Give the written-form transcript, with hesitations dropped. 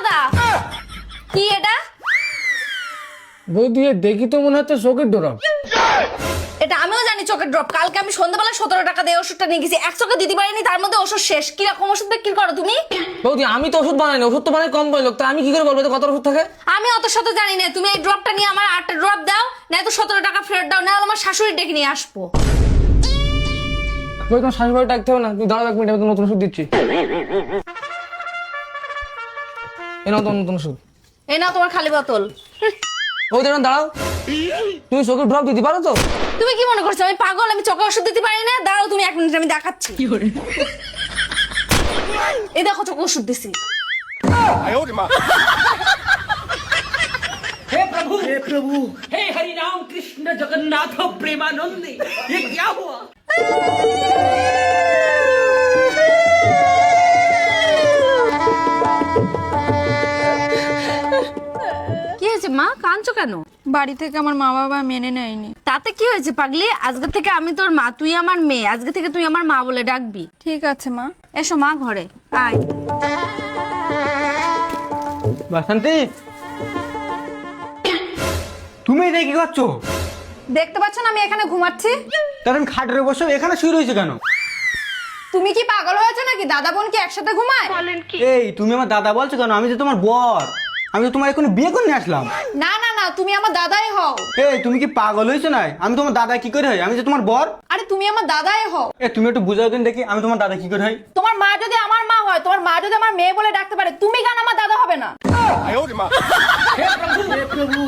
দাদা কি এটা? বৌদি দেখি তো মনে হচ্ছে চোখের ড্রপ। এটা আমিও জানি চোখের ড্রপ। কালকে আমি সন্ধ্যাবেলা 17 টাকা দিয়ে ওষুধটা নিয়ে গেছি, এক চোখে দিতে পারিনি, তার মধ্যে ওষুধ শেষ। কিরকম ওষুধ বিক্রি করো তুমি? বৌদি আমি তো ওষুধ বানাই না, ওষুধ তো বানাই কোম্পানি লোক, তা আমি কি করে বলবো কত ওষুধ থাকে? আমি অত শত জানি না। তুমি এই ড্রপটা নিয়ে আমার 8টা ড্রপ দাও, না তো 17 টাকা ফেরত দাও, না আমার শাশুড়ি ডেকে নিয়ে আসবো। বৌদি তোমার শাশুড়ি ডাকতে হবে না, তুমি দাঁড়াও 1 মিনিট, আমি তো নতুন ওষুধ দিচ্ছি। এই নাও তোমার নতুন ওষুধ। এই নাও তোমার খালি বোতল। বৌদি না দাঁড়াও, তুমি চোখের ড্রপ দিতে পারো তো? তুমি কি মনে করছো আমি পাগল? আমি চোখে ওষুধ দিতে পারি না? দাঁড়াও তুমি 1 মিনিট, আমি দেখাচ্ছি। এই দেখো চোখে ওষুধ দিছি। हे प्रभु हे हरि राम कृष्ण जगन्नाथ प्रेमानंद ये क्या हुआ? কি হয়েছে মা, কাঁদছো কেন? বাড়ি থেকে আমার মা বাবা মেনে নেয়নি। তাতে কি হয়েছে পাগলি? আজকে থেকে আমি তোর মা, তুই আমার মেয়ে। আজকে থেকে তুই আমার মা বলে ডাকবি। ঠিক আছে মা। এসো মা ঘরে আয়। বাসন্তী, তুমি এটা কি করছো? দেখতে পাচ্ছ না আমি এখানে ঘুমাচ্ছি? তাহলে তুমি খাটের বসে এখানে শুয়ে রয়েছে কেন? তুমি কি পাগল হয়েছো নাকি? দাদা বোন কি একসাথে ঘুমায়? এই তুমি আমার দাদা বলছো কেন? আমি তো তোমার বর, আমি তো তোমার এখন বিয়ে করে নিয়ে আসলাম। না না না, তুমি আমার দাদাই হও। এই তুমি কি পাগল হয়েছো না? আমি তোমার দাদা কি করে হই? আমি তো তোমার বর। আরে তুমি আমার দাদাই হও। তুমি একটু বুঝাও দিন দেখি, আমি তোমার দাদা কি করে হই? তোমার মা যদি আমার মা হয়, তোমার মা যদি আমার মেয়ে বলে ডাকতে পারে, তুমি কেন আমার দাদা হবে না? हे प्रभु